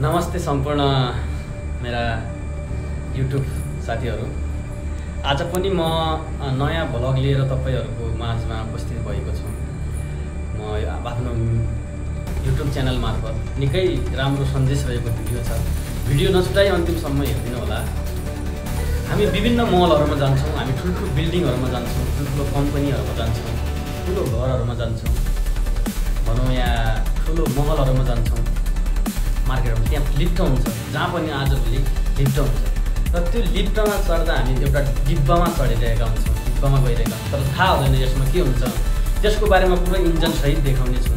नमस्ते सम्पूर्ण मेरा युट्युब साथीहरू। आज पनि म नयाँ भ्लग लिएर तपाईहरुको माझमा उपस्थित भएको छु। म आफ्नो युट्युब च्यानल मार्फत निकै राम्रो सन्देश रहेको भिडियो छ। भिडियो नछुटाई अन्तिमसम्म हेर्दिनु होला। हामी विभिन्न मलहरुमा जान्छौं, हामी ठुल्ठुलो बिल्डिङहरुमा जान्छौं, ठुल्ठुलो कम्पनीहरुमा जान्छौं, ठुलो घरहरुमा जान्छौं, भनौं या ठुलो महलहरुमा जान्छौं। मार्केटमा त्यहाँ लिफ्ट हुन्छ, जहाँ पनि आजभोलि लिफ्ट हुन्छ। र त्यो लिफ्टमा चढ्दा हामी एउटा डिब्बामा चढिरहेका हुन्छौँ, डिब्बामा गइरहेका हुन्छौँ। तर थाहा हुँदैन यसमा के हुन्छ। त्यसको बारेमा पुरै इन्जन सहित देखाउने छु।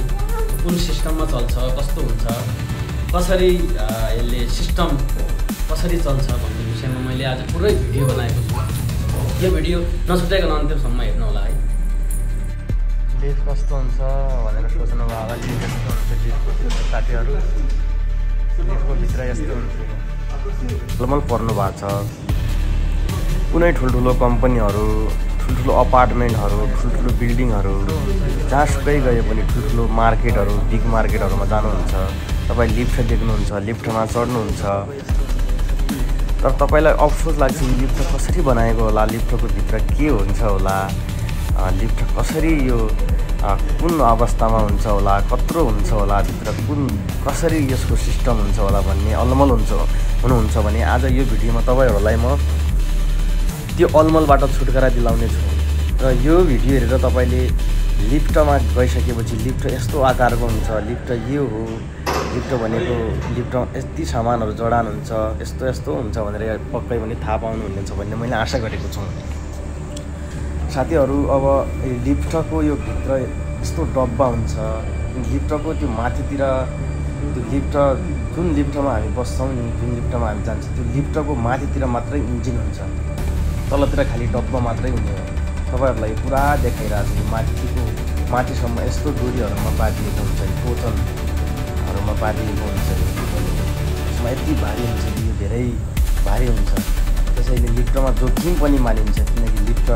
कुन सिस्टममा चल्छ, कस्तो हुन्छ, कसरी यसले सिस्टम कसरी चल्छ भन्ने विषयमा मैले आज पुरै भिडियो बनाएको छु। यो भिडियो नछुटाइकन अन्तिमसम्म हेर्नु होला है। लिफ्ट कस्तो हुन्छ भनेर सोच्नु भयो होला। लिफ्ट कस्तो हुन्छ, लिफ्टको साथीहरू लिफ्टको भित्र यस्तो हुन्छ। लमल पर्नु भएको छ। कुनै ठुल्ठुलो कम्पनीहरू, ठुल्ठुलो अपार्टमेन्टहरू, ठुल्ठुलो बिल्डिङहरू, जहाँसुकै गए पनि ठुल्ठुलो मार्केटहरू, बिग मार्केटहरूमा जानुहुन्छ, तपाईँ लिफ्ट देख्नुहुन्छ, लिफ्टमा चढ्नुहुन्छ। तर तपाईँलाई अफसोस लाग्छ यो लिफ्ट कसरी बनाएको होला, लिफ्टको भित्र के हुन्छ होला, लिफ्ट कसरी यो कुन अवस्थामा हुन्छ होला, कत्रो हुन्छ होला, भित्र कसरी यसको सिस्टम हुन्छ होला भन्ने अलमल हुनुहुन्छ भने आज यो भिडियोमा तपाईहरुलाई म त्यो अलमलबाट छुटकारा दिलाउने छु। र यो भिडियो हेरेर तपाईले लिफ्टमा गइसकेपछि लिफ्ट यस्तो आकारको हुन्छ, लिफ्ट यो हो, लिफ्ट भनेको लिफ्टमा यति सामानहरू जडान हुन्छ, यस्तो हुन्छ भनेर पक्कै पनि थाहा पाउनुहुनेछ भन्ने मैले आशा गरेको छु। साथीहरू, अब लिफ्टको यो भित्र यस्तो डब्बा हुन्छ। लिफ्टको त्यो माथितिर त्यो लिफ्ट जुन लिफ्टमा हामी बस्छौँ नि, जुन लिफ्टमा हामी जान्छौँ, त्यो लिफ्टको माथितिर मात्रै इन्जिन हुन्छ, तलतिर खालि डब्बा मात्रै हुने हो। तपाईहरुलाई पुरा देखाइरहेको छु। माथिसम्म यस्तो डोरीहरूमा बाँधिएको हुन्छ, टोचनहरूमा बाँधिएको हुन्छ। यसमा यति भारी हुन्छ कि यो धेरै भारी हुन्छ। त्यसैले लिफ्टमा जोखिम पनि मानिन्छ, किनकि लिफ्ट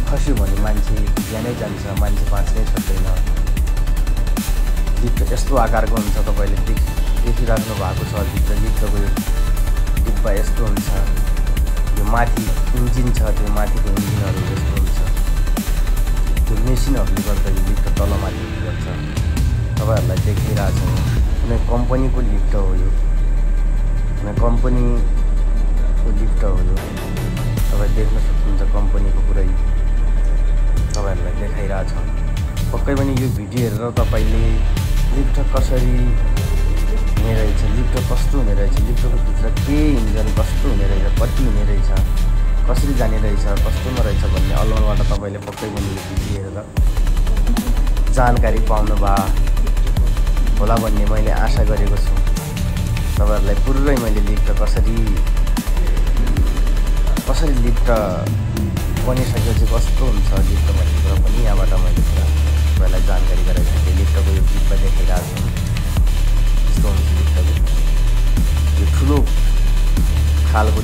खस्यो भने मान्छे ज्यानै जान्छ, मान्छे बाँच्नै सक्दैन। लिफ्ट यस्तो आकारको हुन्छ, तपाईँले देखिराख्नु भएको छ। भित्र लिफ्टको यो डिब्बा यस्तो हुन्छ। यो माथि इन्जिन छ, त्यो माथिको इन्जिनहरू यस्तो हुन्छ। त्यो मेसिनहरूले गर्दा यो लिफ्ट तलमाथि गर्छ। तपाईँहरूलाई देखिरहेको छ। कुनै कम्पनीको लिफ्ट हो यो, कुनै कम्पनीको लिफ्ट हो यो। तपाईँ देख्न सक्नुहुन्छ कम्पनीको पुरै तपाईहरुलाई देखाइरहेछ। पक्कै पनि यो भिडियो हेरेर तपाईले लिफ्ट कसरी हुने रहेछ, लिफ्ट कस्तो हुने रहेछ, लिफ्टको भित्र के इन्जन कस्तो हुने रहेछ, कति हुने रहेछ, कसरी जाने रहेछ, कस्तोमा रहेछ भन्ने अलमलबाट तपाईले पक्कै पनि यो भिडियो हेरेर जानकारी पाउनुभयो होला भन्ने मैले आशा गरेको छु। तपाईहरुलाई पुरै मैले लिफ्ट कसरी लिफ्ट बनिसकेपछि कस्तो हुन्छ लिफ्ट भन्ने कुरा पनि यहाँबाट मैले तपाईँलाई जानकारी गराइसकेँ। लिफ्टको यो डिब्बा देखाइरहेको छु, यस्तो हुन्छ लिफ्टको। यो ठुलो खालको